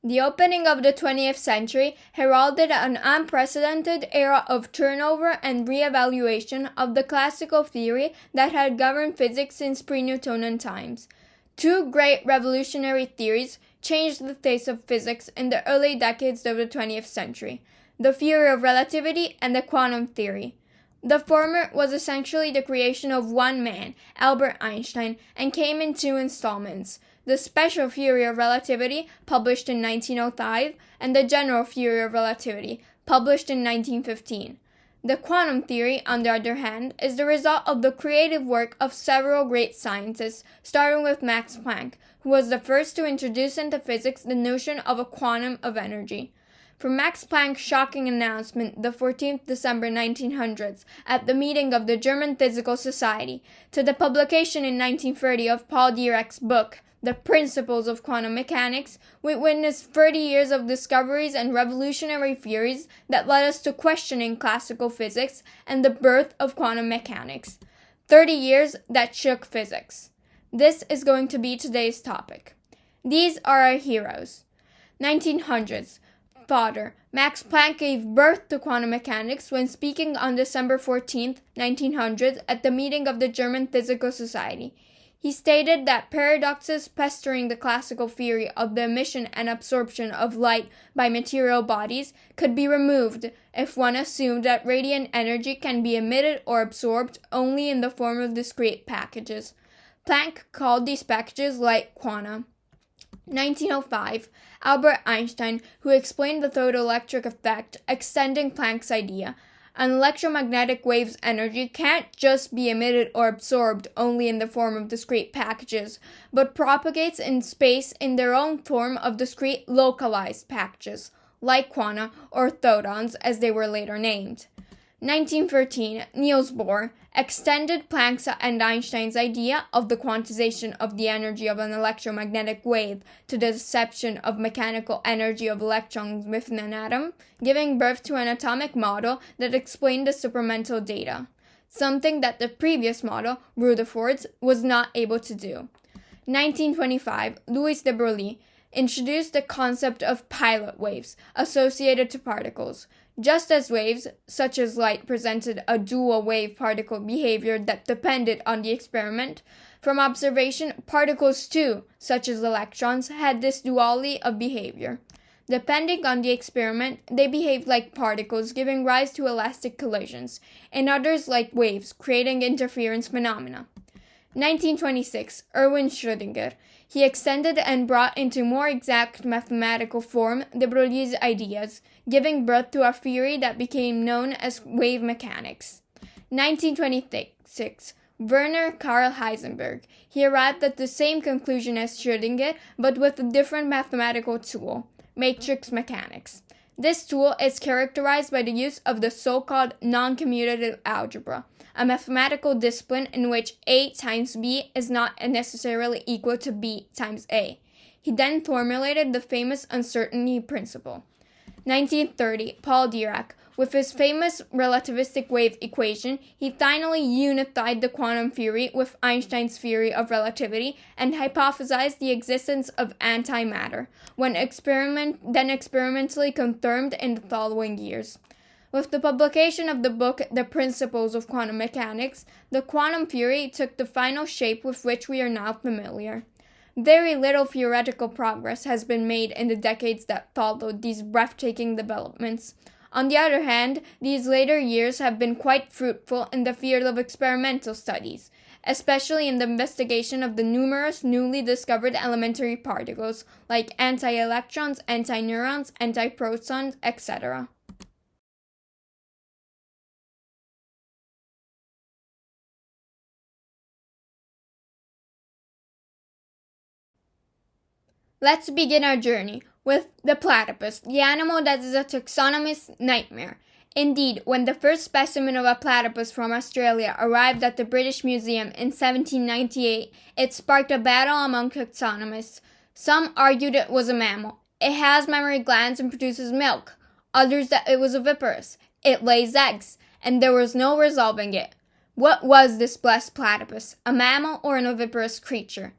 The opening of the 20th century heralded an unprecedented era of turnover and re-evaluation of the classical theory that had governed physics since pre-Newtonian times. Two great revolutionary theories changed the face of physics in the early decades of the 20th century: the theory of relativity and the quantum theory. The former was essentially the creation of one man, Albert Einstein, and came in two installments: the Special Theory of Relativity, published in 1905, and the General Theory of Relativity, published in 1915. The quantum theory, on the other hand, is the result of the creative work of several great scientists, starting with Max Planck, who was the first to introduce into physics the notion of a quantum of energy. From Max Planck's shocking announcement the 14th December 1900 at the meeting of the German Physical Society, to the publication in 1930 of Paul Dirac's book, The Principles of Quantum Mechanics, we witnessed 30 years of discoveries and revolutionary theories that led us to questioning classical physics and the birth of quantum mechanics. 30 years that shook physics. This is going to be today's topic. These are our heroes. 1900s. Father, Max Planck gave birth to quantum mechanics when speaking on December 14, 1900 at the meeting of the German Physical Society. He stated that paradoxes pestering the classical theory of the emission and absorption of light by material bodies could be removed if one assumed that radiant energy can be emitted or absorbed only in the form of discrete packages. Planck called these packages light quanta. 1905, Albert Einstein, who explained the photoelectric effect, extending Planck's idea. An electromagnetic wave's energy can't just be emitted or absorbed only in the form of discrete packages, but propagates in space in their own form of discrete localized packages, like quanta, or photons as they were later named. 1913, Niels Bohr extended Planck's and Einstein's idea of the quantization of the energy of an electromagnetic wave to the deception of mechanical energy of electrons within an atom, giving birth to an atomic model that explained the supermental data, something that the previous model, Rutherford's, was not able to do. 1925, Louis de Broglie introduced the concept of pilot waves associated to particles. Just as waves, such as light, presented a dual wave-particle behavior that depended on the experiment, from observation, particles too, such as electrons, had this duality of behavior. Depending on the experiment, they behaved like particles, giving rise to elastic collisions, and others like waves, creating interference phenomena. 1926, Erwin Schrödinger. He extended and brought into more exact mathematical form de Broglie's ideas, giving birth to a theory that became known as wave mechanics. 1926, Werner Karl Heisenberg. He arrived at the same conclusion as Schrödinger, but with a different mathematical tool, matrix mechanics. This tool is characterized by the use of the so-called non-commutative algebra, a mathematical discipline in which A times B is not necessarily equal to B times A. He then formulated the famous uncertainty principle. 1930, Paul Dirac. With his famous relativistic wave equation, he finally unified the quantum theory with Einstein's theory of relativity and hypothesized the existence of antimatter, then experimentally confirmed in the following years. With the publication of the book The Principles of Quantum Mechanics, the quantum theory took the final shape with which we are now familiar. Very little theoretical progress has been made in the decades that followed these breathtaking developments. On the other hand, these later years have been quite fruitful in the field of experimental studies, especially in the investigation of the numerous newly discovered elementary particles like anti-electrons, anti-neurons, anti-protons, etc. Let's begin our journey with the platypus, the animal that is a taxonomist's nightmare. Indeed, when the first specimen of a platypus from Australia arrived at the British Museum in 1798, it sparked a battle among taxonomists. Some argued it was a mammal. It has mammary glands and produces milk. Others that it was oviparous. It lays eggs, and there was no resolving it. What was this blessed platypus, a mammal or an oviparous creature?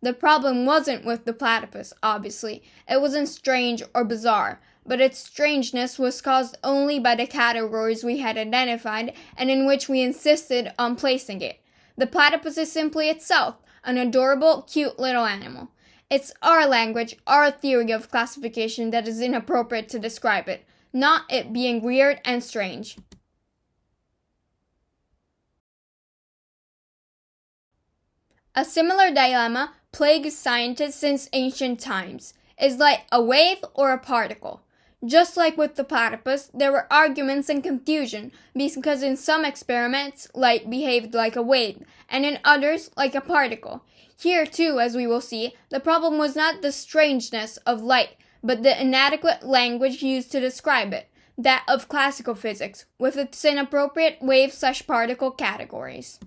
The problem wasn't with the platypus, obviously. It wasn't strange or bizarre, but its strangeness was caused only by the categories we had identified and in which we insisted on placing it. The platypus is simply itself, an adorable, cute little animal. It's our language, our theory of classification that is inappropriate to describe it, not it being weird and strange. A similar dilemma plagues scientists since ancient times. Is light a wave or a particle? Just like with the platypus, there were arguments and confusion because in some experiments, light behaved like a wave, and in others, like a particle. Here too, as we will see, the problem was not the strangeness of light, but the inadequate language used to describe it, that of classical physics, with its inappropriate wave/particle categories.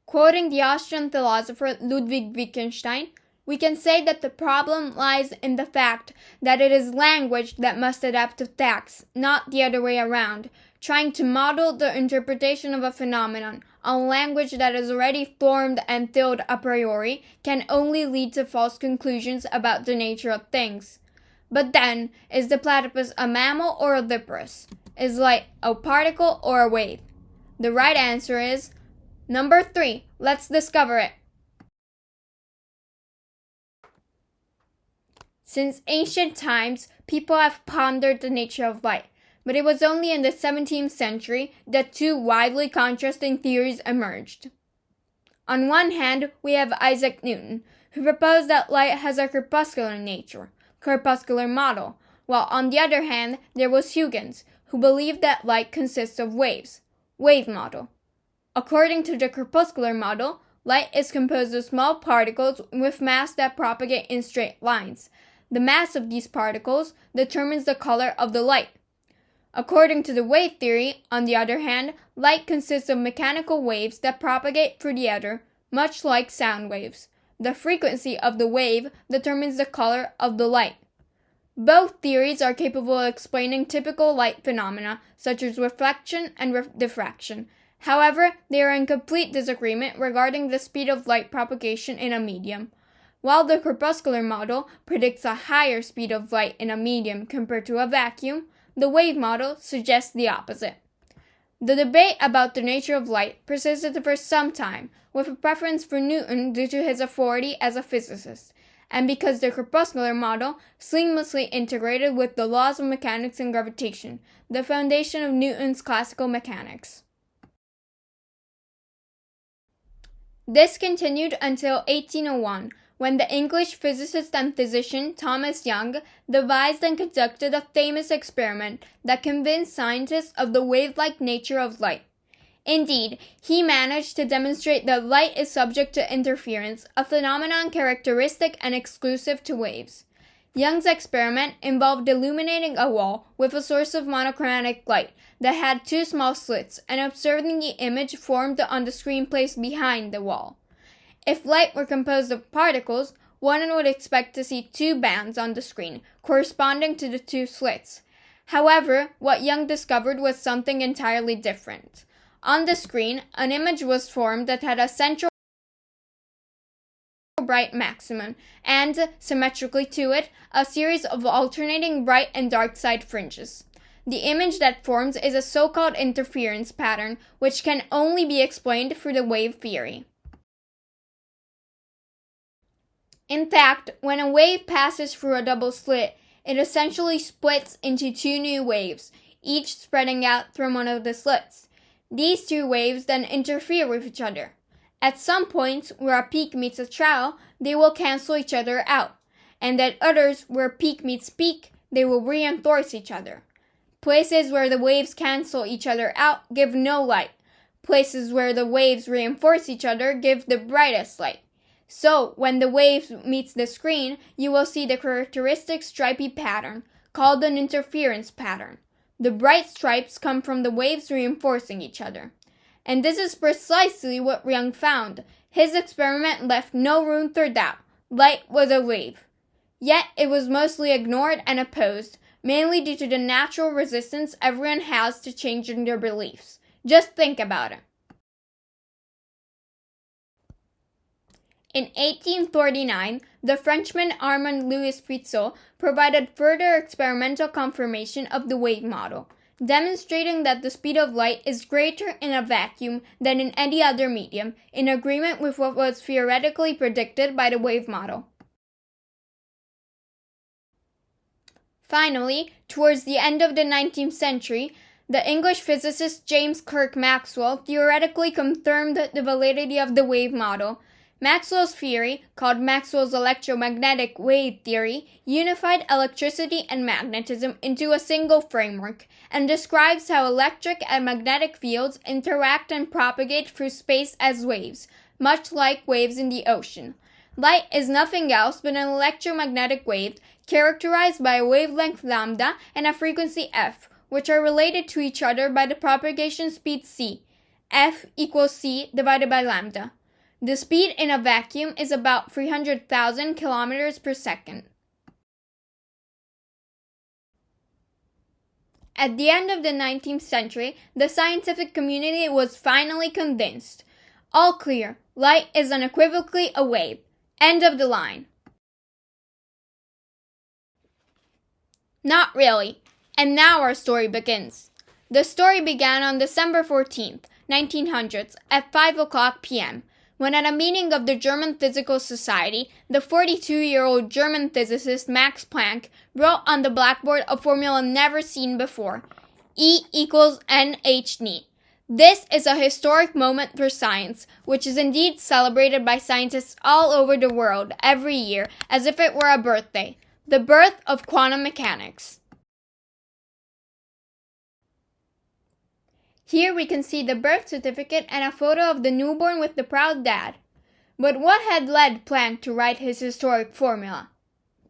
Quoting the Austrian philosopher Ludwig Wittgenstein, we can say that the problem lies in the fact that it is language that must adapt to facts, not the other way around. Trying to model the interpretation of a phenomenon on language that is already formed and filled a priori can only lead to false conclusions about the nature of things. But then, is the platypus a mammal or a viperous? Is light a particle or a wave? The right answer is number 3. Let's discover it. Since ancient times, people have pondered the nature of light, but it was only in the 17th century that two widely contrasting theories emerged. On one hand, we have Isaac Newton, who proposed that light has a corpuscular nature, corpuscular model, while on the other hand, there was Huygens, who believed that light consists of waves, wave model. According to the corpuscular model, light is composed of small particles with mass that propagate in straight lines. The mass of these particles determines the color of the light. According to the wave theory, on the other hand, light consists of mechanical waves that propagate through the ether, much like sound waves. The frequency of the wave determines the color of the light. Both theories are capable of explaining typical light phenomena, such as reflection and diffraction. However, they are in complete disagreement regarding the speed of light propagation in a medium. While the corpuscular model predicts a higher speed of light in a medium compared to a vacuum, the wave model suggests the opposite. The debate about the nature of light persisted for some time, with a preference for Newton due to his authority as a physicist, and because the corpuscular model seamlessly integrated with the laws of mechanics and gravitation, the foundation of Newton's classical mechanics. This continued until 1801, when the English physicist and physician Thomas Young devised and conducted a famous experiment that convinced scientists of the wave-like nature of light. Indeed, he managed to demonstrate that light is subject to interference, a phenomenon characteristic and exclusive to waves. Young's experiment involved illuminating a wall with a source of monochromatic light that had two small slits and observing the image formed on the screen placed behind the wall. If light were composed of particles, one would expect to see two bands on the screen, corresponding to the two slits. However, what Young discovered was something entirely different. On the screen, an image was formed that had a central bright maximum, and, symmetrically to it, a series of alternating bright and dark side fringes. The image that forms is a so-called interference pattern, which can only be explained through the wave theory. In fact, when a wave passes through a double slit, it essentially splits into two new waves, each spreading out from one of the slits. These two waves then interfere with each other. At some points where a peak meets a trough, they will cancel each other out, and at others where peak meets peak, they will reinforce each other. Places where the waves cancel each other out give no light. Places where the waves reinforce each other give the brightest light. So, when the wave meets the screen, you will see the characteristic stripy pattern, called an interference pattern. The bright stripes come from the waves reinforcing each other. And this is precisely what Young found. His experiment left no room for doubt. Light was a wave. Yet it was mostly ignored and opposed, mainly due to the natural resistance everyone has to changing their beliefs. Just think about it. In 1839, the Frenchman Armand Louis Fizeau provided further experimental confirmation of the wave model, demonstrating that the speed of light is greater in a vacuum than in any other medium, in agreement with what was theoretically predicted by the wave model. Finally, towards the end of the 19th century, the English physicist James Clerk Maxwell theoretically confirmed the validity of the wave model. Maxwell's theory, called Maxwell's electromagnetic wave theory, unified electricity and magnetism into a single framework, and describes how electric and magnetic fields interact and propagate through space as waves, much like waves in the ocean. Light is nothing else but an electromagnetic wave characterized by a wavelength lambda and a frequency f, which are related to each other by the propagation speed c. F equals c divided by lambda. The speed in a vacuum is about 300,000 kilometers per second. At the end of the 19th century, the scientific community was finally convinced. All clear, light is unequivocally a wave. End of the line. Not really. And now our story begins. The story began on December 14th, 1900s, at 5 o'clock p.m., when at a meeting of the German Physical Society, the 42-year-old German physicist Max Planck wrote on the blackboard a formula never seen before: E equals nhν. This is a historic moment for science, which is indeed celebrated by scientists all over the world every year as if it were a birthday, the birth of quantum mechanics. Here we can see the birth certificate and a photo of the newborn with the proud dad. But what had led Planck to write his historic formula?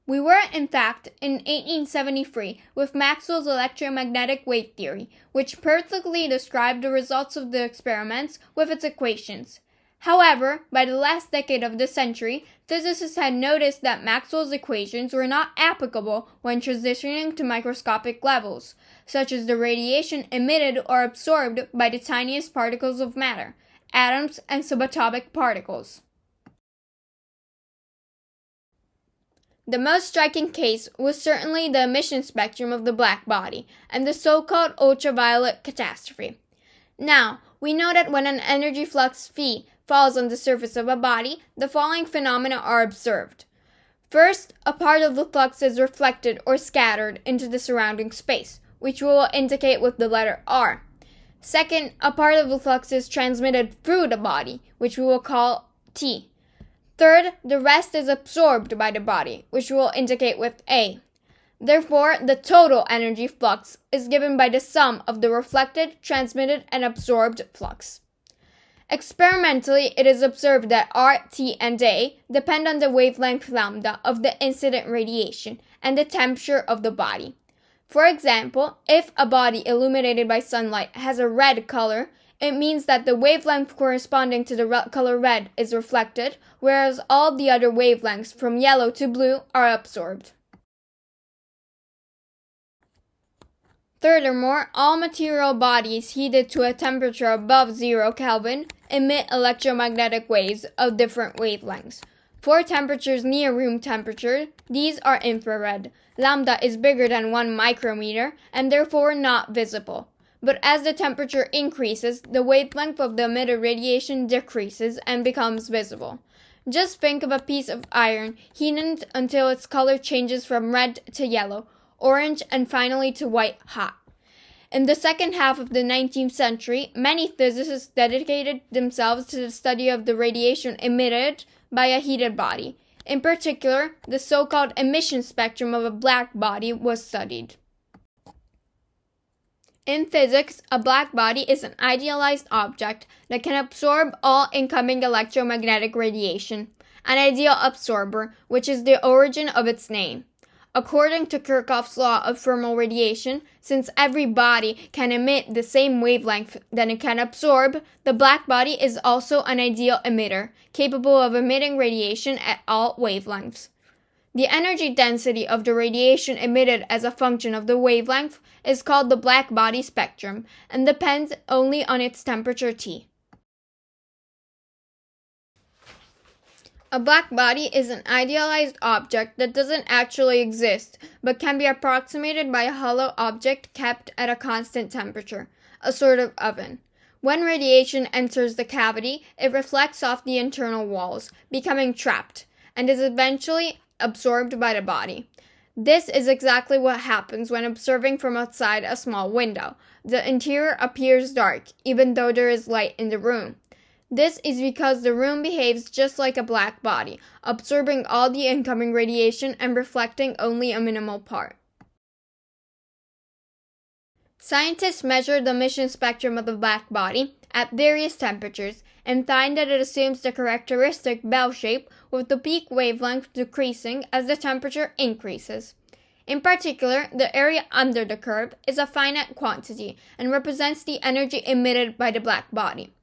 We were, in fact, in 1873 with Maxwell's electromagnetic wave theory, which perfectly described the results of the experiments with its equations. However, by the last decade of the century, physicists had noticed that Maxwell's equations were not applicable when transitioning to microscopic levels, such as the radiation emitted or absorbed by the tiniest particles of matter, atoms and subatomic particles. The most striking case was certainly the emission spectrum of the black body and the so-called ultraviolet catastrophe. Now, we know that when an energy flux phi falls on the surface of a body, the following phenomena are observed. First, a part of the flux is reflected or scattered into the surrounding space, which we will indicate with the letter R. Second, a part of the flux is transmitted through the body, which we will call T. Third, the rest is absorbed by the body, which we will indicate with A. Therefore, the total energy flux is given by the sum of the reflected, transmitted, and absorbed flux. Experimentally, it is observed that R, T, and A depend on the wavelength lambda of the incident radiation and the temperature of the body. For example, if a body illuminated by sunlight has a red color, it means that the wavelength corresponding to the color red is reflected, whereas all the other wavelengths from yellow to blue are absorbed. Furthermore, all material bodies heated to a temperature above 0 Kelvin emit electromagnetic waves of different wavelengths. For temperatures near room temperature, these are infrared. Lambda is bigger than 1 micrometer and therefore not visible. But as the temperature increases, the wavelength of the emitted radiation decreases and becomes visible. Just think of a piece of iron heated until its color changes from red to yellow, orange, and finally to white hot. In the second half of the 19th century, many physicists dedicated themselves to the study of the radiation emitted by a heated body. In particular, the so-called emission spectrum of a black body was studied. In physics, a black body is an idealized object that can absorb all incoming electromagnetic radiation, an ideal absorber, which is the origin of its name. According to Kirchhoff's law of thermal radiation, since every body can emit the same wavelength that it can absorb, the black body is also an ideal emitter, capable of emitting radiation at all wavelengths. The energy density of the radiation emitted as a function of the wavelength is called the black body spectrum and depends only on its temperature T. A black body is an idealized object that doesn't actually exist, but can be approximated by a hollow object kept at a constant temperature, a sort of oven. When radiation enters the cavity, it reflects off the internal walls, becoming trapped, and is eventually absorbed by the body. This is exactly what happens when observing from outside a small window. The interior appears dark, even though there is light in the room. This is because the room behaves just like a black body, absorbing all the incoming radiation and reflecting only a minimal part. Scientists measured the emission spectrum of the black body at various temperatures and find that it assumes the characteristic bell shape, with the peak wavelength decreasing as the temperature increases. In particular, the area under the curve is a finite quantity and represents the energy emitted by the black body.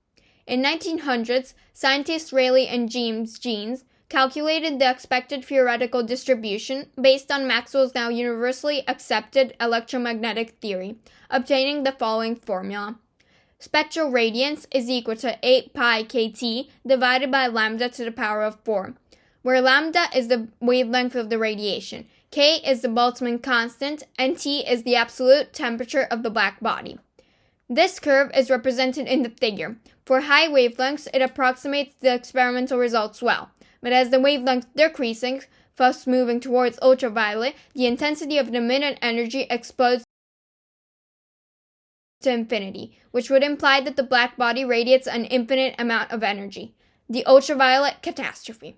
In 1900s, scientists Rayleigh and James Jeans calculated the expected theoretical distribution based on Maxwell's now universally accepted electromagnetic theory, obtaining the following formula. Spectral radiance is equal to 8 pi kt divided by lambda to the power of 4, where lambda is the wavelength of the radiation, k is the Boltzmann constant, and T is the absolute temperature of the black body. This curve is represented in the figure. For high wavelengths, it approximates the experimental results well, but as the wavelength decreases, thus moving towards ultraviolet, the intensity of the emitted energy explodes to infinity, which would imply that the black body radiates an infinite amount of energy. The ultraviolet catastrophe.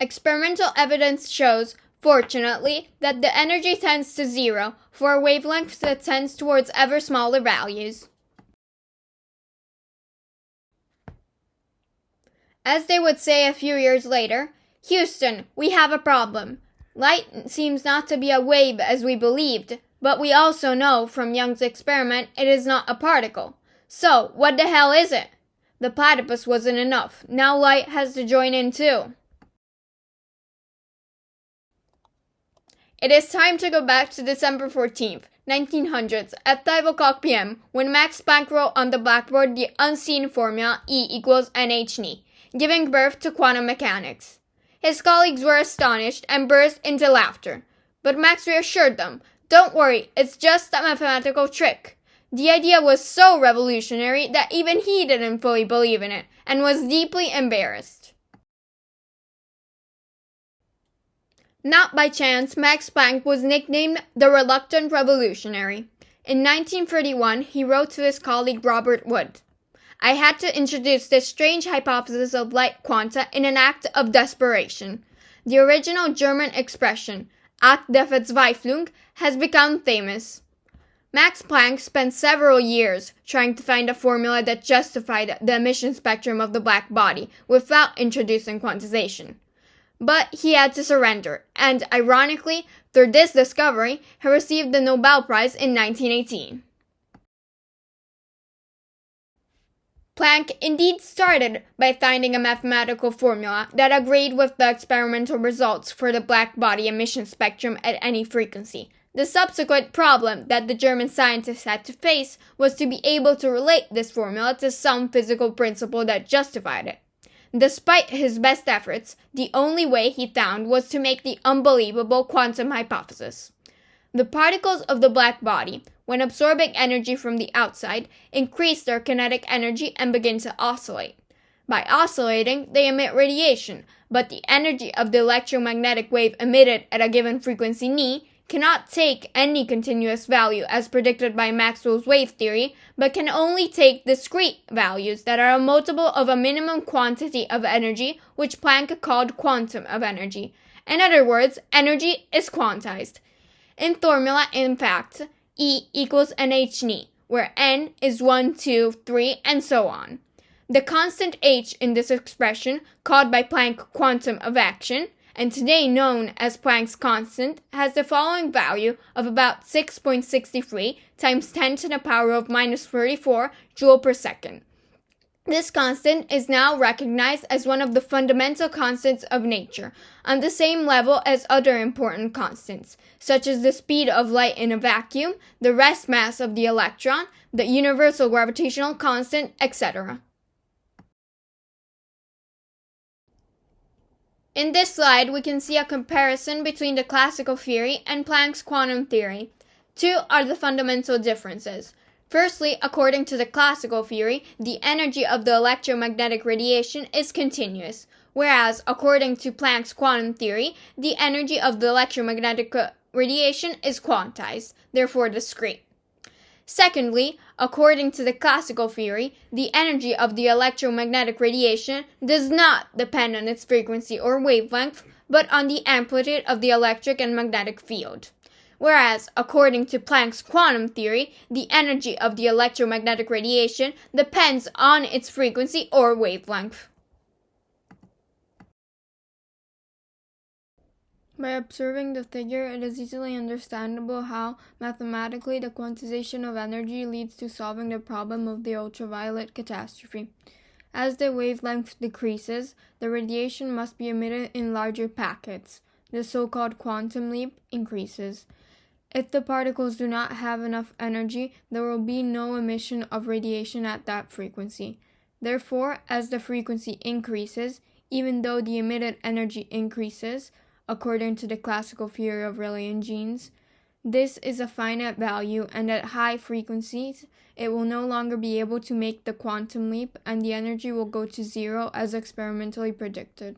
Experimental evidence shows, fortunately, that the energy tends to zero for a wavelength that tends towards ever smaller values. As they would say a few years later, Houston, we have a problem. Light seems not to be a wave as we believed, but we also know from Young's experiment it is not a particle. So, what the hell is it? The platypus wasn't enough. Now light has to join in too. It is time to go back to December 14th, 1900s, at 5 o'clock p.m., when Max Planck wrote on the blackboard the unseen formula E equals nhν, giving birth to quantum mechanics. His colleagues were astonished and burst into laughter, but Max reassured them, "Don't worry, it's just a mathematical trick." The idea was so revolutionary that even he didn't fully believe in it, and was deeply embarrassed. Not by chance, Max Planck was nicknamed the Reluctant Revolutionary. In 1931, he wrote to his colleague Robert Wood, "I had to introduce this strange hypothesis of light quanta in an act of desperation. The original German expression, Akt der Verzweiflung, has become famous." Max Planck spent several years trying to find a formula that justified the emission spectrum of the black body without introducing quantization. But he had to surrender, and ironically, through this discovery, he received the Nobel Prize in 1918. Planck indeed started by finding a mathematical formula that agreed with the experimental results for the black body emission spectrum at any frequency. The subsequent problem that the German scientists had to face was to be able to relate this formula to some physical principle that justified it. Despite his best efforts, the only way he found was to make the unbelievable quantum hypothesis. The particles of the black body, when absorbing energy from the outside, increase their kinetic energy and begin to oscillate. By oscillating, they emit radiation, but the energy of the electromagnetic wave emitted at a given frequency νe cannot take any continuous value as predicted by Maxwell's wave theory, but can only take discrete values that are a multiple of a minimum quantity of energy, which Planck called quantum of energy. In other words, energy is quantized. In formula, in fact, E equals nhν, where n is 1, 2, 3, and so on. The constant h in this expression, called by Planck quantum of action, and today known as Planck's constant, has the following value of about 6.63 times 10 to the power of minus 34 joule per second. This constant is now recognized as one of the fundamental constants of nature, on the same level as other important constants, such as the speed of light in a vacuum, the rest mass of the electron, the universal gravitational constant, etc. In this slide, we can see a comparison between the classical theory and Planck's quantum theory. Two are the fundamental differences. Firstly, according to the classical theory, the energy of the electromagnetic radiation is continuous, whereas, according to Planck's quantum theory, the energy of the electromagnetic radiation is quantized, therefore discrete. Secondly, according to the classical theory, the energy of the electromagnetic radiation does not depend on its frequency or wavelength, but on the amplitude of the electric and magnetic field. Whereas, according to Planck's quantum theory, the energy of the electromagnetic radiation depends on its frequency or wavelength. By observing the figure, it is easily understandable how, mathematically, the quantization of energy leads to solving the problem of the ultraviolet catastrophe. As the wavelength decreases, the radiation must be emitted in larger packets. The so-called quantum leap increases. If the particles do not have enough energy, there will be no emission of radiation at that frequency. Therefore, as the frequency increases, even though the emitted energy increases, according to the classical theory of relations, this is a finite value, and at high frequencies, it will no longer be able to make the quantum leap, and the energy will go to zero as experimentally predicted.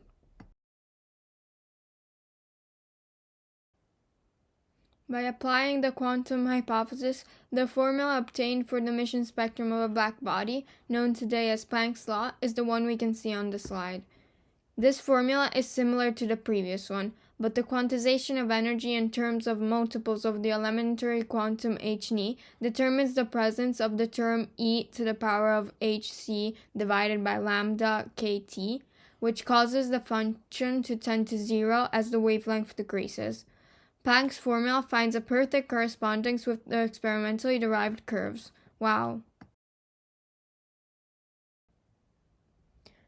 By applying the quantum hypothesis, the formula obtained for the emission spectrum of a black body, known today as Planck's law, is the one we can see on the slide. This formula is similar to the previous one, but the quantization of energy in terms of multiples of the elementary quantum hν determines the presence of the term e to the power of hc divided by lambda kt, which causes the function to tend to zero as the wavelength decreases. Planck's formula finds a perfect correspondence with the experimentally derived curves. Wow!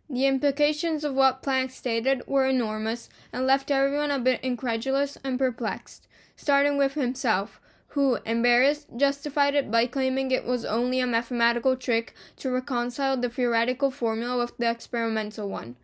The implications of what Planck stated were enormous and left everyone a bit incredulous and perplexed, starting with himself, who, embarrassed, justified it by claiming it was only a mathematical trick to reconcile the theoretical formula with the experimental one.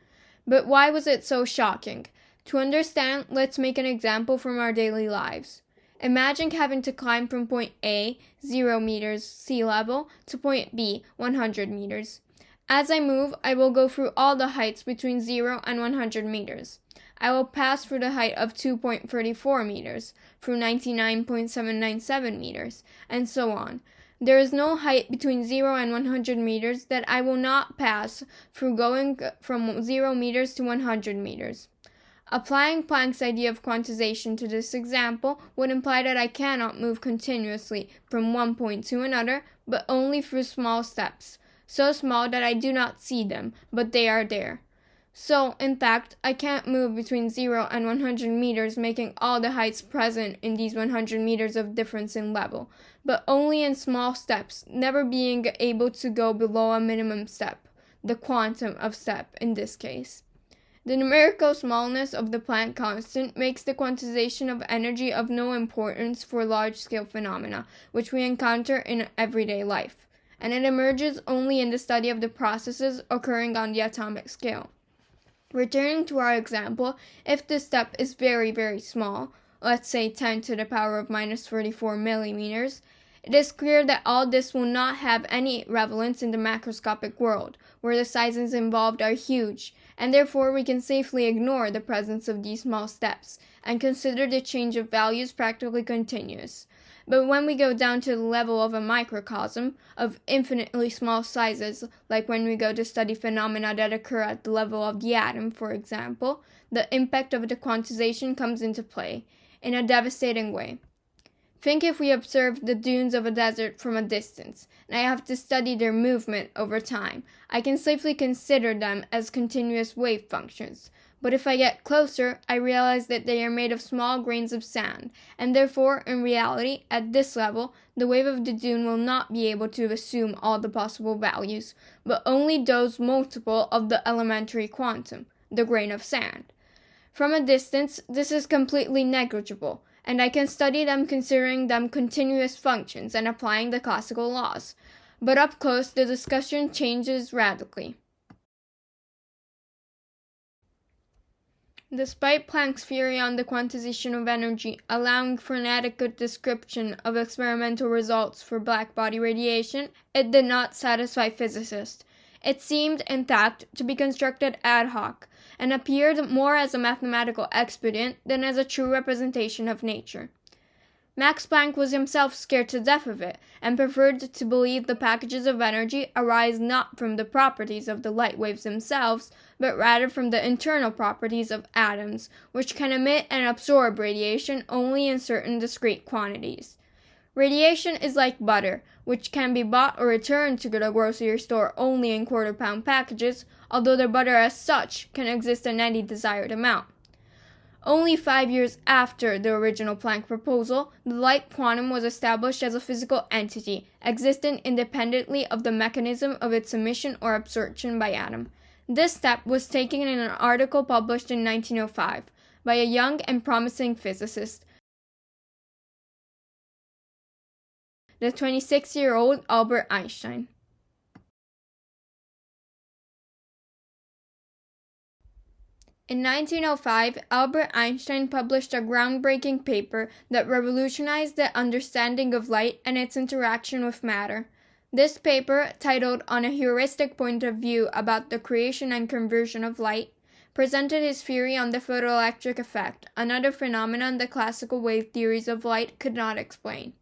But why was it so shocking? To understand, let's make an example from our daily lives. Imagine having to climb from point A, 0 meters sea level, to point B, 100 meters. As I move, I will go through all the heights between 0 and 100 meters. I will pass through the height of 2.34 meters, through 99.797 meters, and so on. There is no height between 0 and 100 meters that I will not pass through going from 0 meters to 100 meters. Applying Planck's idea of quantization to this example would imply that I cannot move continuously from one point to another, but only through small steps, so small that I do not see them, but they are there. So, in fact, I can't move between 0 and 100 meters, making all the heights present in these 100 meters of difference in level, but only in small steps, never being able to go below a minimum step, the quantum of step in this case. The numerical smallness of the Planck constant makes the quantization of energy of no importance for large-scale phenomena, which we encounter in everyday life, and it emerges only in the study of the processes occurring on the atomic scale. Returning to our example, if the step is very, very small, let's say 10 to the power of minus 34 millimeters, it is clear that all this will not have any relevance in the macroscopic world, where the sizes involved are huge, and therefore we can safely ignore the presence of these small steps, and consider the change of values practically continuous. But when we go down to the level of a microcosm, of infinitely small sizes, like when we go to study phenomena that occur at the level of the atom, for example, the impact of the quantization comes into play, in a devastating way. Think if we observe the dunes of a desert from a distance, and I have to study their movement over time. I can safely consider them as continuous wave functions. But if I get closer, I realize that they are made of small grains of sand, and therefore, in reality, at this level, the wave of the dune will not be able to assume all the possible values, but only those multiple of the elementary quantum, the grain of sand. From a distance, this is completely negligible, and I can study them considering them continuous functions and applying the classical laws. But up close, the discussion changes radically. Despite Planck's theory on the quantization of energy allowing for an adequate description of experimental results for black body radiation, it did not satisfy physicists. It seemed, in fact, to be constructed ad hoc, and appeared more as a mathematical expedient than as a true representation of nature. Max Planck was himself scared to death of it, and preferred to believe the packages of energy arise not from the properties of the light waves themselves, but rather from the internal properties of atoms, which can emit and absorb radiation only in certain discrete quantities. Radiation is like butter, which can be bought or returned to the grocery store only in quarter-pound packages, although the butter as such can exist in any desired amount. Only 5 years after the original Planck proposal, the light quantum was established as a physical entity, existing independently of the mechanism of its emission or absorption by atom. This step was taken in an article published in 1905 by a young and promising physicist, the 26-year-old Albert Einstein. In 1905, Albert Einstein published a groundbreaking paper that revolutionized the understanding of light and its interaction with matter. This paper, titled On a Heuristic Point of View about the Creation and Conversion of Light, presented his theory on the photoelectric effect, another phenomenon the classical wave theories of light could not explain.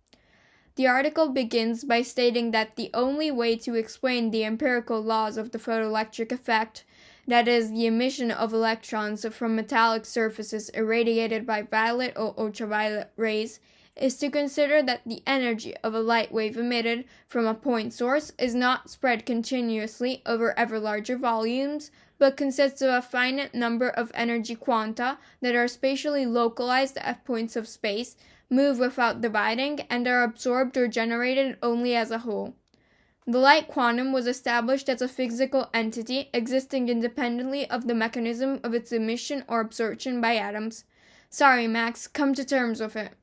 The article begins by stating that the only way to explain the empirical laws of the photoelectric effect, that is, the emission of electrons from metallic surfaces irradiated by violet or ultraviolet rays, is to consider that the energy of a light wave emitted from a point source is not spread continuously over ever larger volumes, but consists of a finite number of energy quanta that are spatially localized at points of space, move without dividing, and are absorbed or generated only as a whole. The light quantum was established as a physical entity existing independently of the mechanism of its emission or absorption by atoms. Sorry, Max, come to terms with it.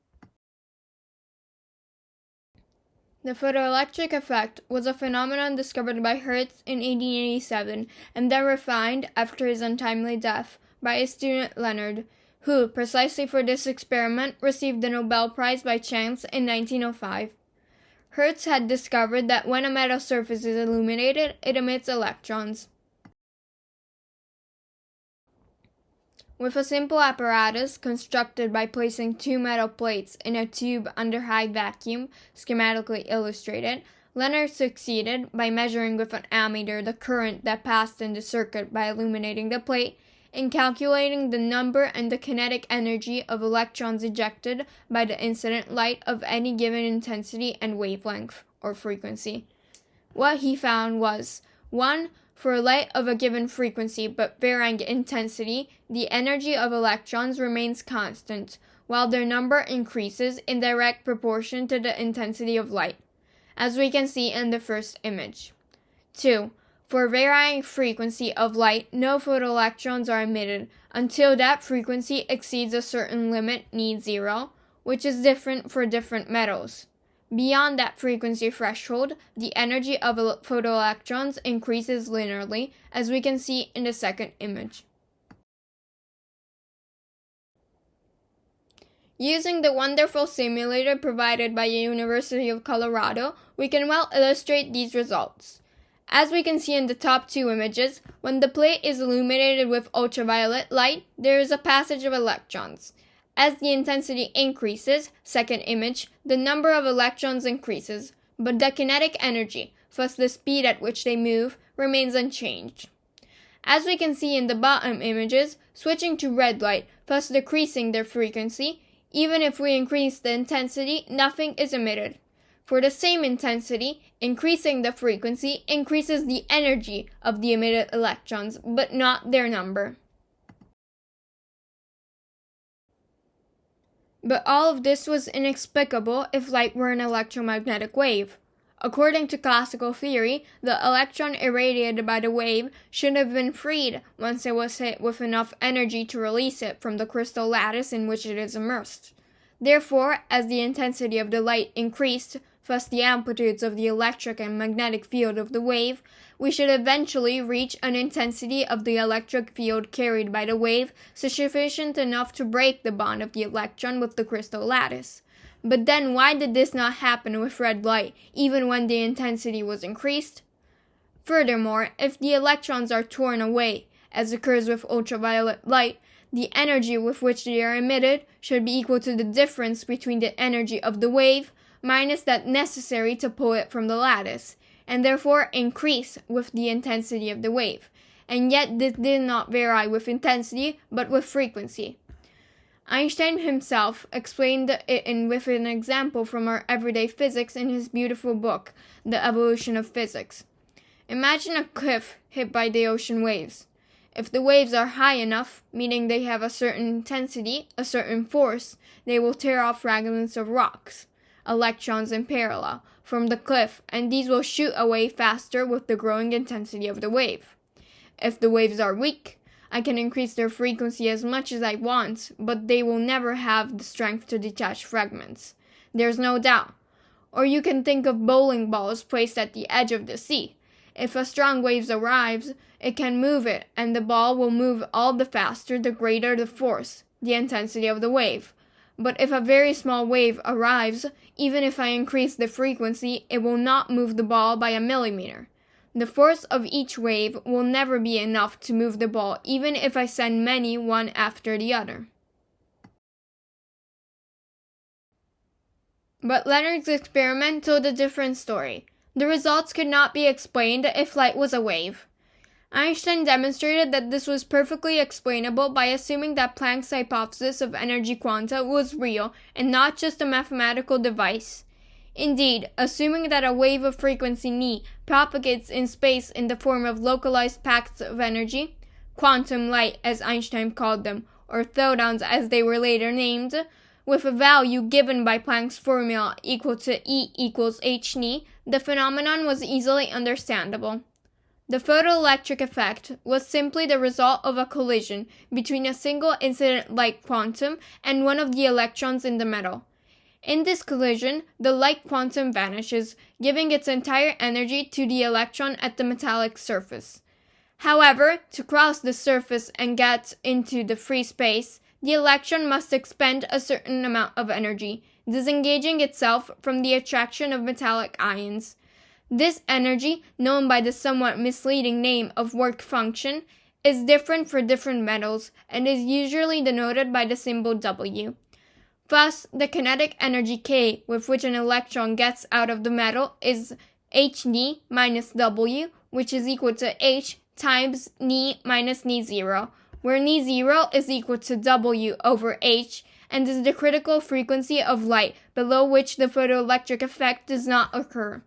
The photoelectric effect was a phenomenon discovered by Hertz in 1887 and then refined, after his untimely death, by his student Leonard, who, precisely for this experiment, received the Nobel Prize by chance in 1905. Hertz had discovered that when a metal surface is illuminated, it emits electrons. With a simple apparatus constructed by placing two metal plates in a tube under high vacuum, schematically illustrated, Leonard succeeded, by measuring with an ammeter the current that passed in the circuit by illuminating the plate, in calculating the number and the kinetic energy of electrons ejected by the incident light of any given intensity and wavelength, or frequency. What he found was, 1. For light of a given frequency but varying intensity, the energy of electrons remains constant, while their number increases in direct proportion to the intensity of light, as we can see in the first image. 2. For varying frequency of light, no photoelectrons are emitted until that frequency exceeds a certain limit, need zero, which is different for different metals. Beyond that frequency threshold, the energy of photoelectrons increases linearly, as we can see in the second image. Using the wonderful simulator provided by the University of Colorado, we can well illustrate these results. As we can see in the top two images, when the plate is illuminated with ultraviolet light, there is a passage of electrons. As the intensity increases, second image, the number of electrons increases, but the kinetic energy, thus the speed at which they move, remains unchanged. As we can see in the bottom images, switching to red light, thus decreasing their frequency, even if we increase the intensity, nothing is emitted. For the same intensity, increasing the frequency increases the energy of the emitted electrons, but not their number. But all of this was inexplicable if light were an electromagnetic wave. According to classical theory, the electron irradiated by the wave should have been freed once it was hit with enough energy to release it from the crystal lattice in which it is immersed. Therefore, as the intensity of the light increased, thus the amplitudes of the electric and magnetic field of the wave, we should eventually reach an intensity of the electric field carried by the wave sufficient enough to break the bond of the electron with the crystal lattice. But then why did this not happen with red light, even when the intensity was increased? Furthermore, if the electrons are torn away, as occurs with ultraviolet light, the energy with which they are emitted should be equal to the difference between the energy of the wave minus that necessary to pull it from the lattice, and therefore increase with the intensity of the wave. And yet this did not vary with intensity, but with frequency. Einstein himself explained it with an example from our everyday physics in his beautiful book, The Evolution of Physics. Imagine a cliff hit by the ocean waves. If the waves are high enough, meaning they have a certain intensity, a certain force, they will tear off fragments of rocks, electrons in parallel, from the cliff, and these will shoot away faster with the growing intensity of the wave. If the waves are weak, I can increase their frequency as much as I want, but they will never have the strength to detach fragments. There's no doubt. Or you can think of bowling balls placed at the edge of the sea. If a strong wave arrives, it can move it, and the ball will move all the faster the greater the force, the intensity of the wave. But if a very small wave arrives, even if I increase the frequency, it will not move the ball by a millimeter. The force of each wave will never be enough to move the ball, even if I send many one after the other. But Leonard's experiment told a different story. The results could not be explained if light was a wave. Einstein demonstrated that this was perfectly explainable by assuming that Planck's hypothesis of energy quanta was real and not just a mathematical device. Indeed, assuming that a wave of frequency νe propagates in space in the form of localized packets of energy, quantum light as Einstein called them, or photons as they were later named, with a value given by Planck's formula equal to E equals h νe, the phenomenon was easily understandable. The photoelectric effect was simply the result of a collision between a single incident light quantum and one of the electrons in the metal. In this collision, the light quantum vanishes, giving its entire energy to the electron at the metallic surface. However, to cross the surface and get into the free space, the electron must expend a certain amount of energy, disengaging itself from the attraction of metallic ions. This energy, known by the somewhat misleading name of work function, is different for different metals and is usually denoted by the symbol W. Thus, the kinetic energy K with which an electron gets out of the metal is h νe minus W, which is equal to h times νe minus νe0, where νe0 is equal to W over h and is the critical frequency of light, below which the photoelectric effect does not occur.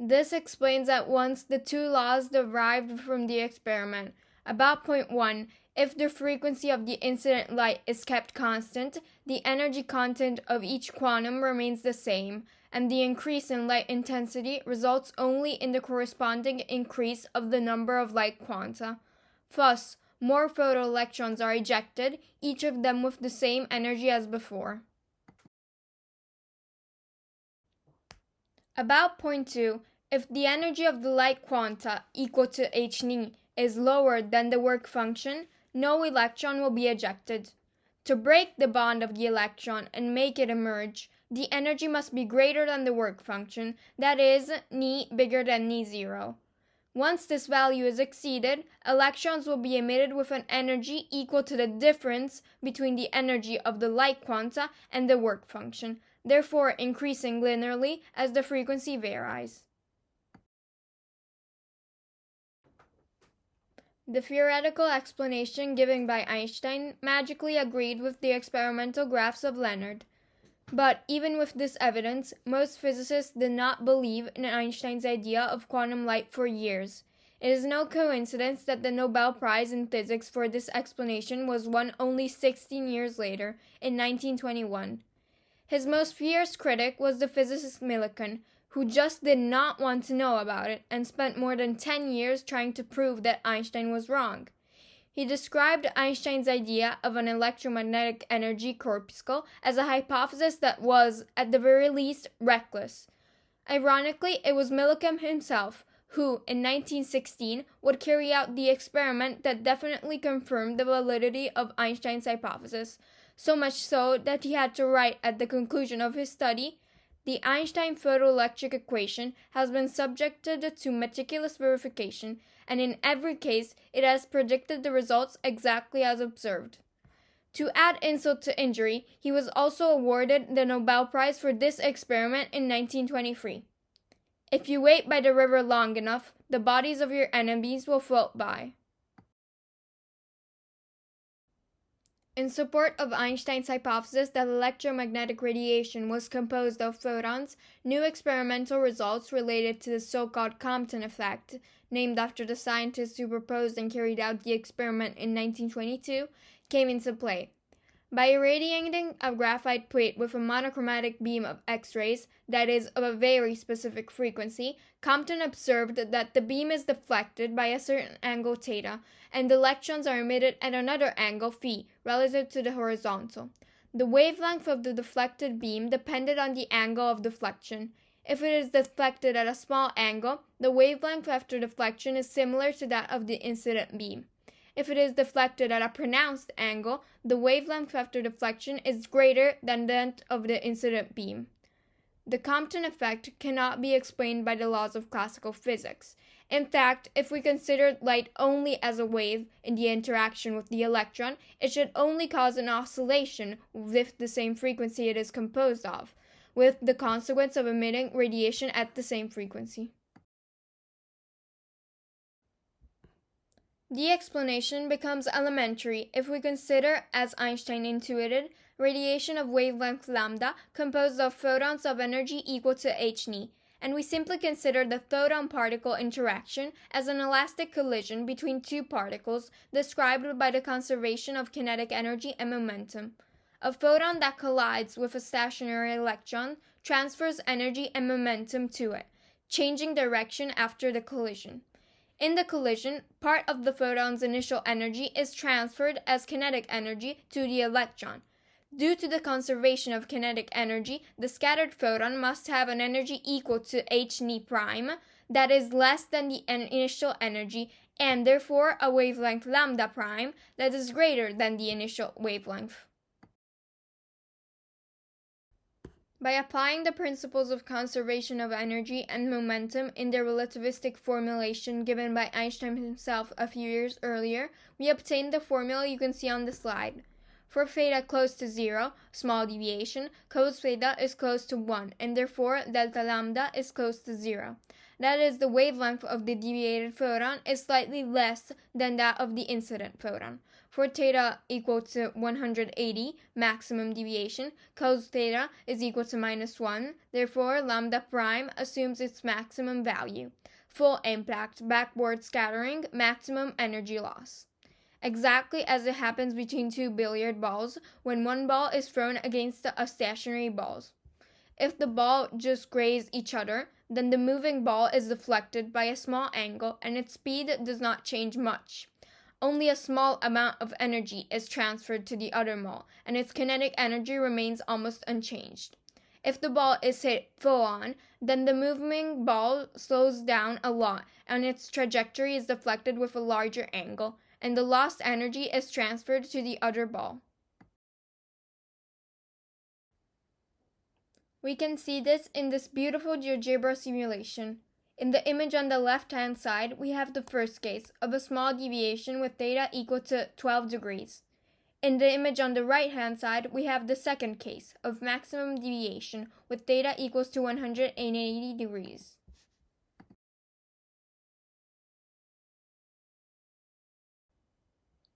This explains at once the two laws derived from the experiment. About point 1, if the frequency of the incident light is kept constant, the energy content of each quantum remains the same, and the increase in light intensity results only in the corresponding increase of the number of light quanta. Thus, more photoelectrons are ejected, each of them with the same energy as before. About point 2, if the energy of the light quanta equal to h νe is lower than the work function, no electron will be ejected. To break the bond of the electron and make it emerge, the energy must be greater than the work function, that is, νe bigger than νe0. Once this value is exceeded, electrons will be emitted with an energy equal to the difference between the energy of the light quanta and the work function, therefore increasing linearly as the frequency varies. The theoretical explanation given by Einstein magically agreed with the experimental graphs of Leonard. But even with this evidence, most physicists did not believe in Einstein's idea of quantum light for years. It is no coincidence that the Nobel Prize in Physics for this explanation was won only 16 years later, in 1921. His most fierce critic was the physicist Millikan, who just did not want to know about it and spent more than 10 years trying to prove that Einstein was wrong. He described Einstein's idea of an electromagnetic energy corpuscle as a hypothesis that was, at the very least, reckless. Ironically, it was Millikan himself who, in 1916, would carry out the experiment that definitely confirmed the validity of Einstein's hypothesis, so much so that he had to write at the conclusion of his study, "The Einstein photoelectric equation has been subjected to meticulous verification, and in every case it has predicted the results exactly as observed." To add insult to injury, he was also awarded the Nobel Prize for this experiment in 1923. If you wait by the river long enough, the bodies of your enemies will float by. In support of Einstein's hypothesis that electromagnetic radiation was composed of photons, new experimental results related to the so-called Compton effect, named after the scientist who proposed and carried out the experiment in 1922, came into play. By irradiating a graphite plate with a monochromatic beam of X-rays, that is, of a very specific frequency, Compton observed that the beam is deflected by a certain angle theta, and the electrons are emitted at another angle phi, relative to the horizontal. The wavelength of the deflected beam depended on the angle of deflection. If it is deflected at a small angle, the wavelength after deflection is similar to that of the incident beam. If it is deflected at a pronounced angle, the wavelength after deflection is greater than that of the incident beam. The Compton effect cannot be explained by the laws of classical physics. In fact, if we consider light only as a wave in the interaction with the electron, it should only cause an oscillation with the same frequency it is composed of, with the consequence of emitting radiation at the same frequency. The explanation becomes elementary if we consider, as Einstein intuited, radiation of wavelength lambda composed of photons of energy equal to h-ni, and we simply consider the photon-particle interaction as an elastic collision between two particles described by the conservation of kinetic energy and momentum. A photon that collides with a stationary electron transfers energy and momentum to it, changing direction after the collision. In the collision, part of the photon's initial energy is transferred as kinetic energy to the electron. Due to the conservation of kinetic energy, the scattered photon must have an energy equal to h-ni prime, that is less than the initial energy, and therefore a wavelength lambda prime that is greater than the initial wavelength. By applying the principles of conservation of energy and momentum in the relativistic formulation given by Einstein himself a few years earlier, we obtain the formula you can see on the slide. For theta close to 0, small deviation, cos theta is close to 1, and therefore delta lambda is close to 0. That is, the wavelength of the deviated photon is slightly less than that of the incident photon. For theta equal to 180, maximum deviation, cos theta is equal to -1, therefore lambda prime assumes its maximum value. Full impact, backward scattering, maximum energy loss. Exactly as it happens between two billiard balls when one ball is thrown against a stationary ball. If the ball just graze each other, then the moving ball is deflected by a small angle and its speed does not change much. Only a small amount of energy is transferred to the other ball, and its kinetic energy remains almost unchanged. If the ball is hit full on, then the moving ball slows down a lot, and its trajectory is deflected with a larger angle, and the lost energy is transferred to the other ball. We can see this in this beautiful GeoGebra simulation. In the image on the left-hand side, we have the first case of a small deviation with theta equal to 12 degrees. In the image on the right-hand side, we have the second case of maximum deviation with theta equals to 180 degrees.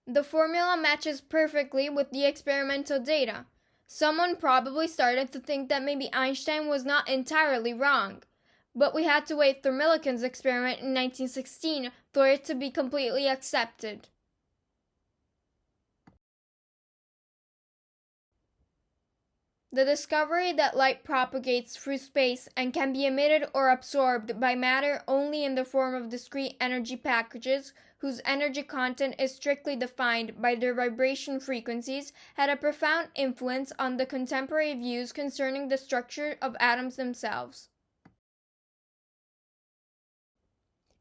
The formula matches perfectly with the experimental data. Someone probably started to think that maybe Einstein was not entirely wrong. But we had to wait for Millikan's experiment in 1916 for it to be completely accepted. The discovery that light propagates through space and can be emitted or absorbed by matter only in the form of discrete energy packages, whose energy content is strictly defined by their vibration frequencies, had a profound influence on the contemporary views concerning the structure of atoms themselves.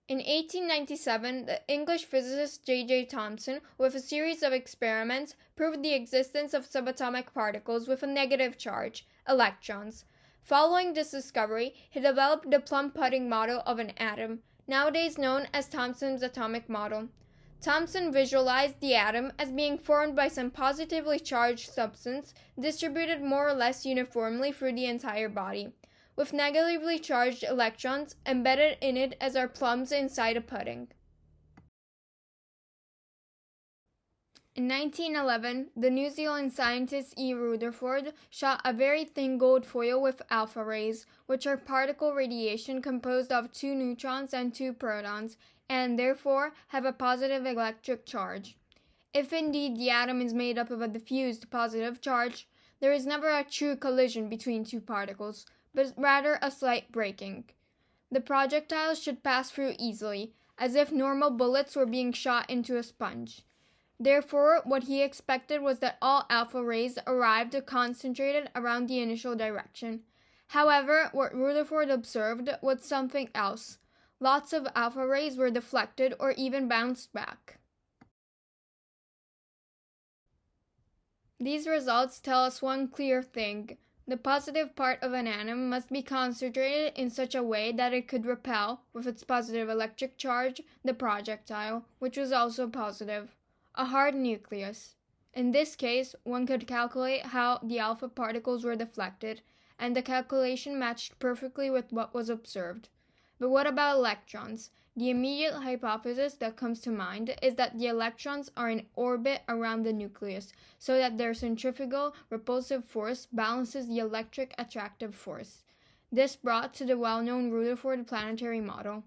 In 1897, the English physicist J.J. Thomson, with a series of experiments, proved the existence of subatomic particles with a negative charge, electrons. Following this discovery, he developed the plum pudding model of an atom, nowadays known as Thomson's atomic model. Thomson visualized the atom as being formed by some positively charged substance distributed more or less uniformly through the entire body, with negatively charged electrons embedded in it as are plums inside a pudding. In 1911, the New Zealand scientist E. Rutherford shot a very thin gold foil with alpha rays, which are particle radiation composed of 2 neutrons and 2 protons, and therefore have a positive electric charge. If indeed the atom is made up of a diffused positive charge, there is never a true collision between two particles, but rather a slight breaking. The projectiles should pass through easily, as if normal bullets were being shot into a sponge. Therefore, what he expected was that all alpha rays arrived concentrated around the initial direction. However, what Rutherford observed was something else. Lots of alpha rays were deflected or even bounced back. These results tell us one clear thing. The positive part of an atom must be concentrated in such a way that it could repel, with its positive electric charge, the projectile, which was also positive, a hard nucleus. In this case, one could calculate how the alpha particles were deflected, and the calculation matched perfectly with what was observed. But what about electrons? The immediate hypothesis that comes to mind is that the electrons are in orbit around the nucleus, so that their centrifugal repulsive force balances the electric attractive force. This brought to the well-known Rutherford planetary model.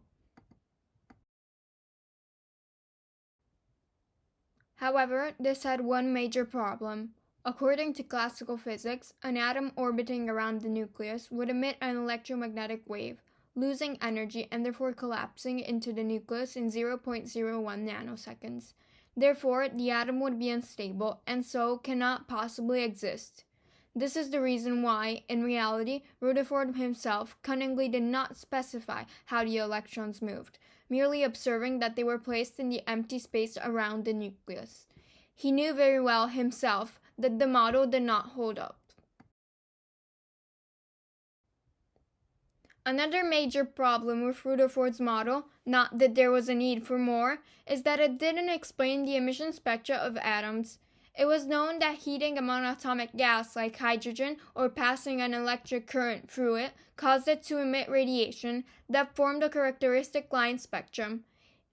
However, this had one major problem. According to classical physics, an atom orbiting around the nucleus would emit an electromagnetic wave, losing energy and therefore collapsing into the nucleus in 0.01 nanoseconds. Therefore, the atom would be unstable and so cannot possibly exist. This is the reason why, in reality, Rutherford himself cunningly did not specify how the electrons moved, merely observing that they were placed in the empty space around the nucleus. He knew very well himself that the model did not hold up. Another major problem with Rutherford's model, not that there was a need for more, is that it didn't explain the emission spectra of atoms. It was known that heating a monatomic gas like hydrogen or passing an electric current through it caused it to emit radiation that formed a characteristic line spectrum.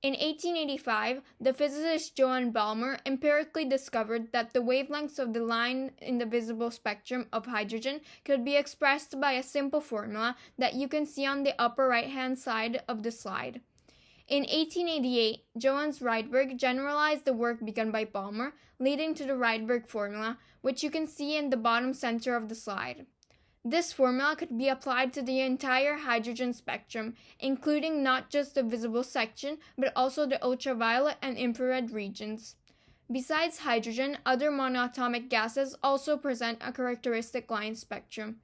In 1885, the physicist Johann Balmer empirically discovered that the wavelengths of the line in the visible spectrum of hydrogen could be expressed by a simple formula that you can see on the upper right-hand side of the slide. In 1888, Johannes Rydberg generalized the work begun by Balmer, leading to the Rydberg formula, which you can see in the bottom center of the slide. This formula could be applied to the entire hydrogen spectrum, including not just the visible section, but also the ultraviolet and infrared regions. Besides hydrogen, other monatomic gases also present a characteristic line spectrum.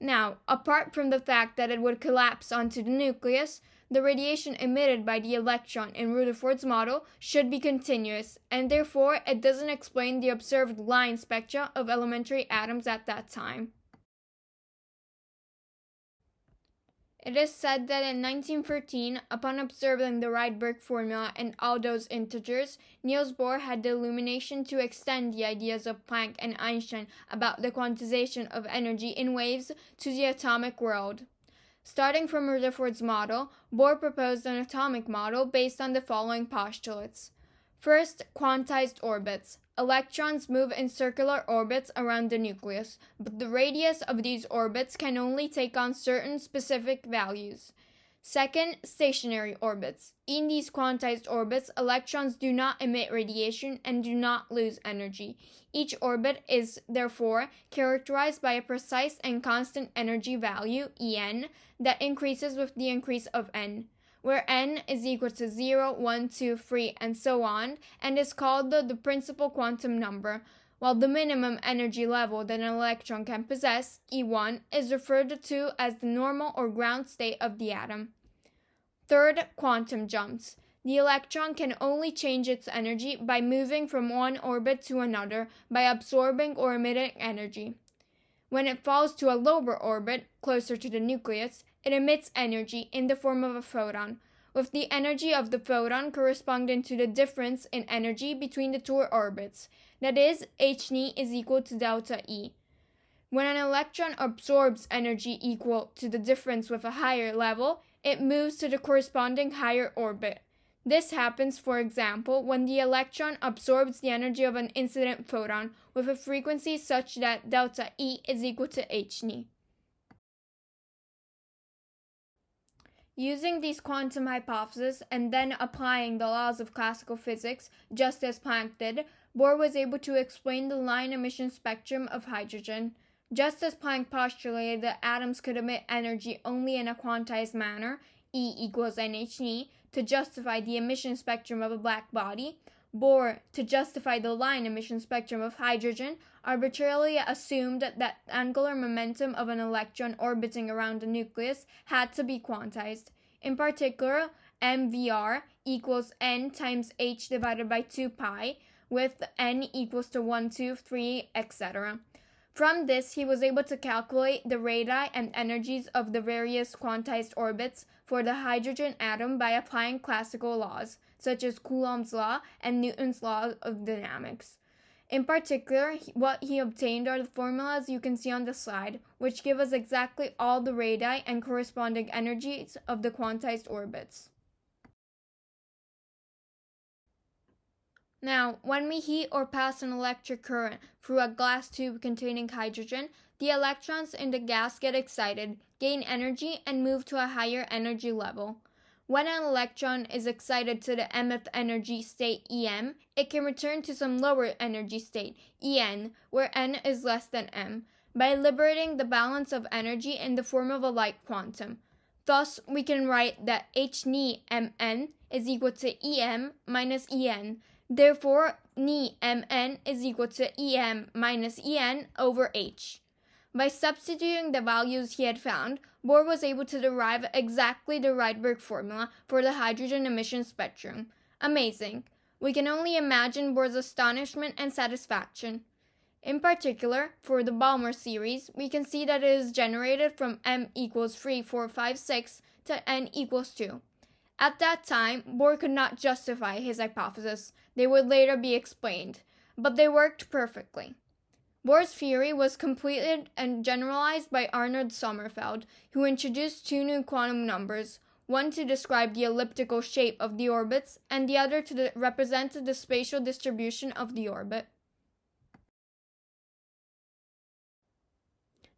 Now, apart from the fact that it would collapse onto the nucleus, the radiation emitted by the electron in Rutherford's model should be continuous, and therefore it doesn't explain the observed line spectra of elementary atoms at that time. It is said that in 1913, upon observing the Rydberg formula and all those integers, Niels Bohr had the illumination to extend the ideas of Planck and Einstein about the quantization of energy in waves to the atomic world. Starting from Rutherford's model, Bohr proposed an atomic model based on the following postulates. First, quantized orbits. electrons move in circular orbits around the nucleus, but the radius of these orbits can only take on certain specific values. Second, stationary orbits. In these quantized orbits, electrons do not emit radiation and do not lose energy. Each orbit is, therefore, characterized by a precise and constant energy value, En, that increases with the increase of n, where n is equal to 0, 1, 2, 3, and so on, and is called the principal quantum number, while the minimum energy level that an electron can possess, E1, is referred to as the normal or ground state of the atom. Third, quantum jumps. The electron can only change its energy by moving from one orbit to another by absorbing or emitting energy. When it falls to a lower orbit, closer to the nucleus, it emits energy in the form of a photon, with the energy of the photon corresponding to the difference in energy between the two orbits, that is, hν is equal to delta E. When an electron absorbs energy equal to the difference with a higher level, it moves to the corresponding higher orbit. This happens, for example, when the electron absorbs the energy of an incident photon with a frequency such that delta E is equal to hν. Using these quantum hypotheses and then applying the laws of classical physics, just as Planck did, Bohr was able to explain the line emission spectrum of hydrogen. Just as Planck postulated that atoms could emit energy only in a quantized manner, E equals nhν, to justify the emission spectrum of a black body, Bohr, to justify the line emission spectrum of hydrogen, arbitrarily assumed that angular momentum of an electron orbiting around the nucleus had to be quantized. In particular, mvr equals n times h divided by 2 pi, with n equals to 1, 2, 3, etc. From this, he was able to calculate the radii and energies of the various quantized orbits for the hydrogen atom by applying classical laws, such as Coulomb's law and Newton's law of dynamics. In particular, what he obtained are the formulas you can see on the slide, which give us exactly all the radii and corresponding energies of the quantized orbits. Now, when we heat or pass an electric current through a glass tube containing hydrogen, the electrons in the gas get excited, gain energy, and move to a higher energy level. When an electron is excited to the mth energy state Em, it can return to some lower energy state, En, where n is less than m, by liberating the balance of energy in the form of a light quantum. Thus, we can write that hν mn is equal to Em minus En. Therefore, Ni Mn is equal to Em minus En over h. By substituting the values he had found, Bohr was able to derive exactly the Rydberg formula for the hydrogen emission spectrum. Amazing! We can only imagine Bohr's astonishment and satisfaction. In particular, for the Balmer series, we can see that it is generated from m equals 3, 4, 5, 6 to n equals 2. At that time, Bohr could not justify his hypothesis. They would later be explained, but they worked perfectly. Bohr's theory was completed and generalized by Arnold Sommerfeld, who introduced two new quantum numbers, one to describe the elliptical shape of the orbits and the other to represent the spatial distribution of the orbit.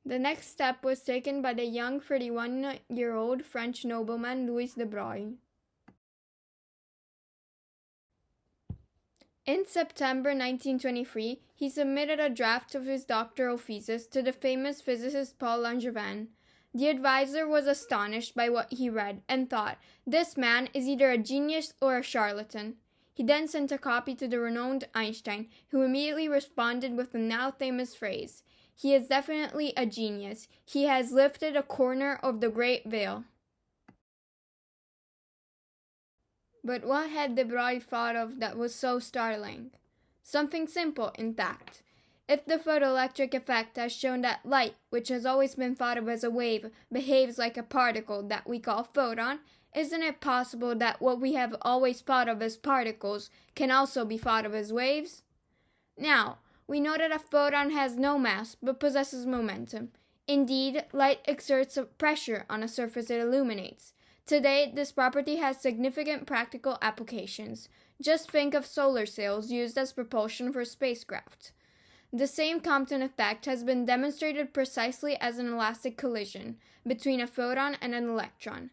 The next step was taken by the young 31-year-old French nobleman Louis de Broglie. In September 1923, he submitted a draft of his doctoral thesis to the famous physicist Paul Langevin. The advisor was astonished by what he read and thought, "This man is either a genius or a charlatan." He then sent a copy to the renowned Einstein, who immediately responded with the now famous phrase, "He is definitely a genius. He has lifted a corner of the great veil." But what had de Broglie thought of that was so startling? Something simple, in fact. If the photoelectric effect has shown that light, which has always been thought of as a wave, behaves like a particle that we call photon, isn't it possible that what we have always thought of as particles can also be thought of as waves? Now, we know that a photon has no mass but possesses momentum. Indeed, light exerts a pressure on a surface it illuminates. Today, this property has significant practical applications. Just think of solar sails used as propulsion for spacecraft. The same Compton effect has been demonstrated precisely as an elastic collision between a photon and an electron.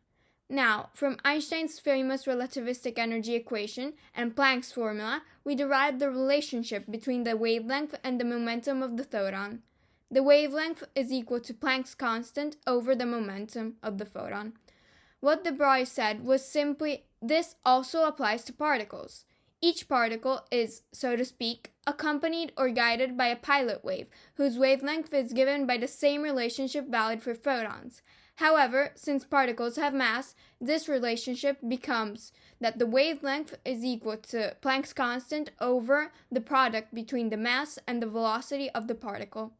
Now, from Einstein's famous relativistic energy equation and Planck's formula, we derive the relationship between the wavelength and the momentum of the photon. The wavelength is equal to Planck's constant over the momentum of the photon. What de Broglie said was simply, this also applies to particles. Each particle is, so to speak, accompanied or guided by a pilot wave, whose wavelength is given by the same relationship valid for photons. However, since particles have mass, this relationship becomes that the wavelength is equal to Planck's constant over the product between the mass and the velocity of the particle.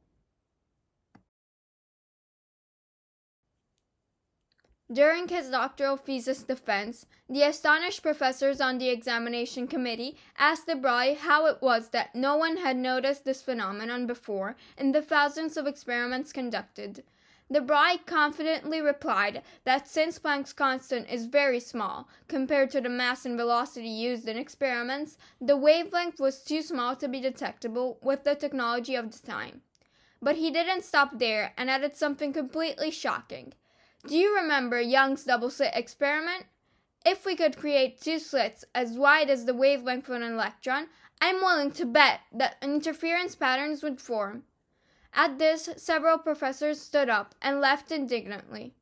During his doctoral thesis defense, the astonished professors on the examination committee asked de Broglie how it was that no one had noticed this phenomenon before in the thousands of experiments conducted. De Broglie confidently replied that since Planck's constant is very small compared to the mass and velocity used in experiments, the wavelength was too small to be detectable with the technology of the time. But he didn't stop there and added something completely shocking. Do you remember Young's double-slit experiment? If we could create two slits as wide as the wavelength of an electron, I'm willing to bet that interference patterns would form. At this, several professors stood up and left indignantly.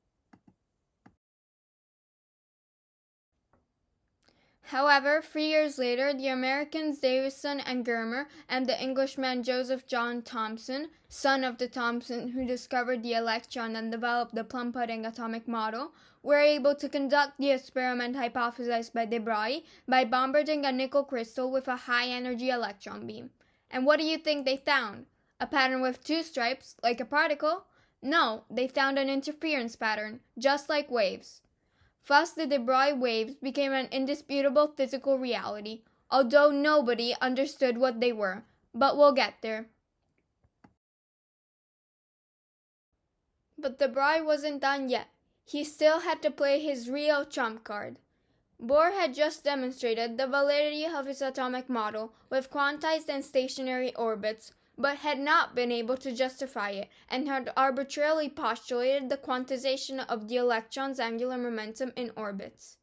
However, 3 years later, the Americans Davison and Germer and the Englishman Joseph John Thomson, son of the Thomson who discovered the electron and developed the plum-pudding atomic model, were able to conduct the experiment hypothesized by de Broglie by bombarding a nickel crystal with a high-energy electron beam. And what do you think they found? A pattern with two stripes, like a particle? No, they found an interference pattern, just like waves. Thus, the de Broglie waves became an indisputable physical reality, although nobody understood what they were. But we'll get there. But de Broglie wasn't done yet. He still had to play his real trump card. Bohr had just demonstrated the validity of his atomic model with quantized and stationary orbits, but had not been able to justify it, and had arbitrarily postulated the quantization of the electron's angular momentum in orbits.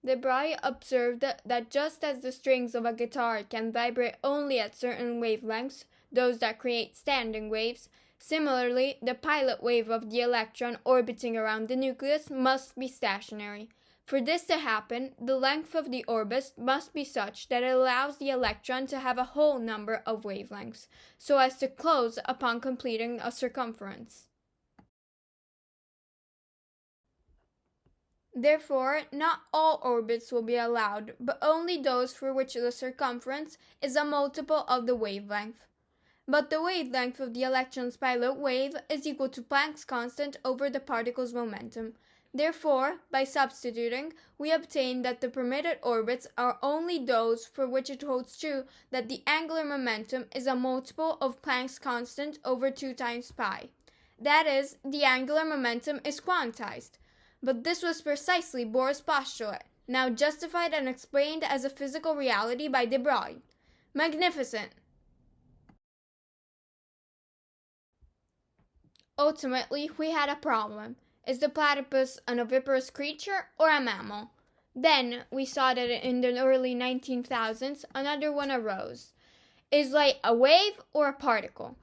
De Broglie observed that just as the strings of a guitar can vibrate only at certain wavelengths, those that create standing waves, similarly, the pilot wave of the electron orbiting around the nucleus must be stationary. For this to happen, the length of the orbit must be such that it allows the electron to have a whole number of wavelengths, so as to close upon completing a circumference. Therefore, not all orbits will be allowed, but only those for which the circumference is a multiple of the wavelength. But the wavelength of the electron's pilot wave is equal to Planck's constant over the particle's momentum. Therefore, by substituting, we obtain that the permitted orbits are only those for which it holds true that the angular momentum is a multiple of Planck's constant over 2 times pi. That is, the angular momentum is quantized. But this was precisely Bohr's postulate, now justified and explained as a physical reality by de Broglie. Magnificent! Ultimately, we had a problem. Is the platypus an oviparous creature or a mammal? Then, we saw that in the early 19,000s, another one arose. Is light a wave or a particle?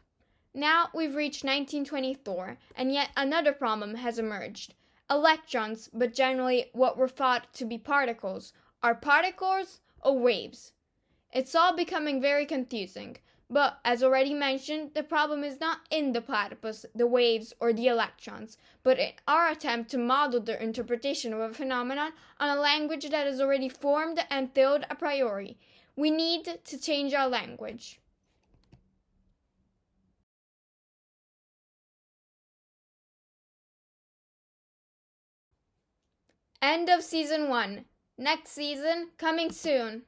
Now we've reached 1924, and yet another problem has emerged. Electrons, but generally what were thought to be particles, are particles or waves? It's all becoming very confusing. But, as already mentioned, the problem is not in the platypus, the waves, or the electrons, but in our attempt to model their interpretation of a phenomenon on a language that is already formed and filled a priori. We need to change our language. End of Season 1. Next season coming soon.